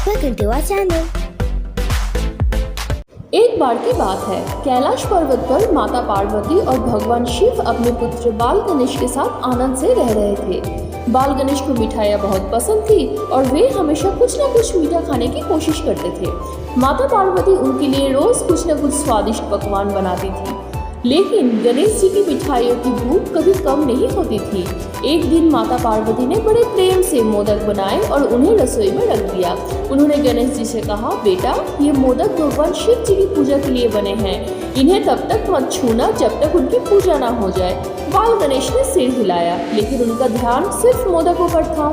Welcome to our channel. एक बार की बात है, कैलाश पर्वत पर माता पार्वती और भगवान शिव अपने पुत्र बाल गणेश के साथ आनंद से रह रहे थे। बाल गणेश को मिठाइयाँ बहुत पसंद थी और वे हमेशा कुछ न कुछ मीठा खाने की कोशिश करते थे। माता पार्वती उनके लिए रोज कुछ न कुछ स्वादिष्ट पकवान बनाती थी, लेकिन गणेश जी की मिठाइयों की भूख कभी कम नहीं होती थी। एक दिन माता पार्वती ने बड़े प्रेम से मोदक बनाए और उन्हें रसोई में रख दिया। उन्होंने गणेश जी से कहा, बेटा, ये मोदक भगवान शिव जी की पूजा के लिए बने हैं, इन्हें तब तक मत छूना जब तक उनकी पूजा ना हो जाए। बाल गणेश ने सिर हिलाया, लेकिन उनका ध्यान सिर्फ मोदकों पर था।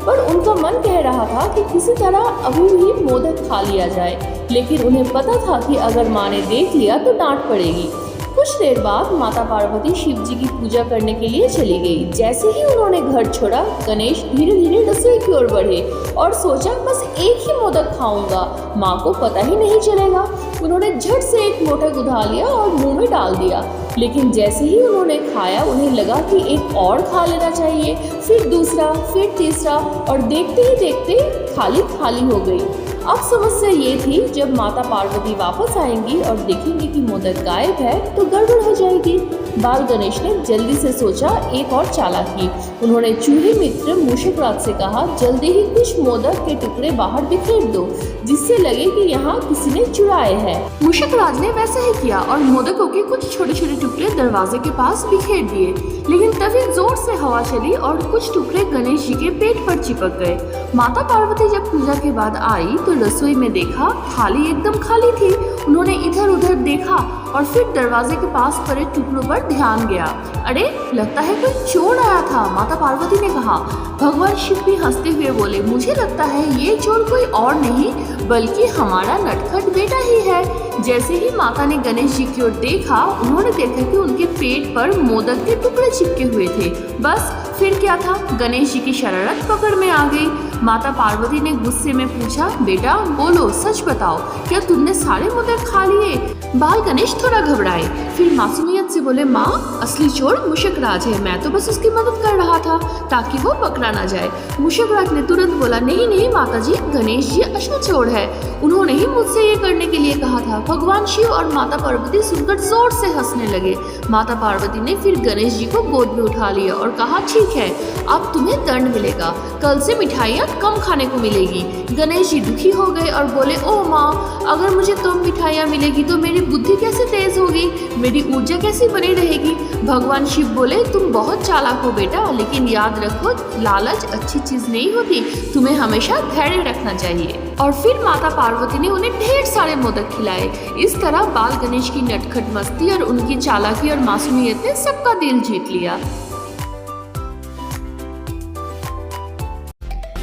पर उनका मन कह रहा था कि किसी तरह अभी भी मोदक खा लिया जाए, लेकिन उन्हें पता था कि अगर माँ ने देख लिया तो डांट पड़ेगी। कुछ देर बाद माता पार्वती शिव जी की पूजा करने के लिए चली गई। जैसे ही उन्होंने घर छोड़ा, गणेश धीरे धीरे रसोई की ओर बढ़े और सोचा, बस एक ही मोदक खाऊंगा, माँ को पता ही नहीं चलेगा। उन्होंने झट से एक मोदक उठा लिया और मुंह में डाल दिया, लेकिन जैसे ही उन्होंने खाया उन्हें लगा कि एक और खा लेना चाहिए। फिर दूसरा, फिर तीसरा, और देखते ही देखते थाली खाली हो गई। अब समस्या ये थी, जब माता पार्वती वापस आएंगी और देखेंगी कि मोदक गायब है तो गड़बड़ हो जाएगी। बाल गणेश ने जल्दी से सोचा एक और चालाकी। उन्होंने चूहे मित्र मूषकराज से कहा, जल्दी ही कुछ मोदक के टुकड़े बाहर बिखेर दो, जिससे लगे कि यहाँ किसी ने चुराए हैं। मूषकराज ने वैसा ही किया और मोदकों के कुछ छोटे छोटे टुकड़े दरवाजे के पास बिखेर दिए, लेकिन तभी जोर से हवा चली और कुछ टुकड़े गणेश जी के पेट पर चिपक गए। माता पार्वती जब पूजा के बाद आई तो रसोई में देखा थाली एकदम खाली थी। उन्होंने इधर उधर देखा और फिर दरवाजे के पास पड़े टुकड़ों पर ध्यान गया। अरे, लगता है कोई चोर आया था, माता पार्वती ने कहा। भगवान शिव भी हंसते हुए बोले, मुझे लगता है ये चोर कोई और नहीं बल्कि हमारा नटखट बेटा ही है। जैसे ही माता ने गणेश जी की ओर देखा, उन्होंने देखा कि उनके पेट पर मोदक के टुकड़े चिपके हुए थे। बस फिर क्या था, गणेश जी की शरारत पकड़ में आ गई। माता पार्वती ने गुस्से में पूछा, बेटा बोलो, सच बताओ, क्या तुमने सारे मोदक खा लिए? बाल गणेश थोड़ा घबराए, फिर मासूमियत से बोले, माँ, असली चोर मूषकराज है, मैं तो बस उसकी मदद कर रहा था ताकि वो पकड़ा ना जाए। मूषकराज ने तुरंत बोला, नहीं नहीं माता जी, गणेश जी असली चोर है, उन्होंने ही मुझसे ये करने के लिए कहा था। भगवान शिव और माता पार्वती सुनकर जोर से हंसने लगे। माता पार्वती ने फिर गणेश जी को गोद में उठा लिया और कहा, ठीक है, अब तुम्हें दंड मिलेगा, कल से मिठाइयाँ कम खाने को मिलेगी। गणेश जी दुखी हो गए और बोले, ओ माँ, अगर मुझे कम मिठाइयाँ मिलेगी तो मेरी बुद्धि कैसे तेज होगी, मेरी ऊर्जा कैसी बनी रहेगी? भगवान शिव बोले, तुम बहुत चालाक हो बेटा, लेकिन याद रखो, लालच अच्छी चीज नहीं होती, तुम्हें हमेशा धैर्य रखना चाहिए। और फिर माता पार्वती ने उन्हें ढेर सारे मोदक खिलाए। इस तरह बाल गणेश की नटखट मस्ती और उनकी चालाकी और मासूमियत ने सबका दिल जीत लिया।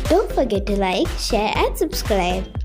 Don't forget to like, share and subscribe.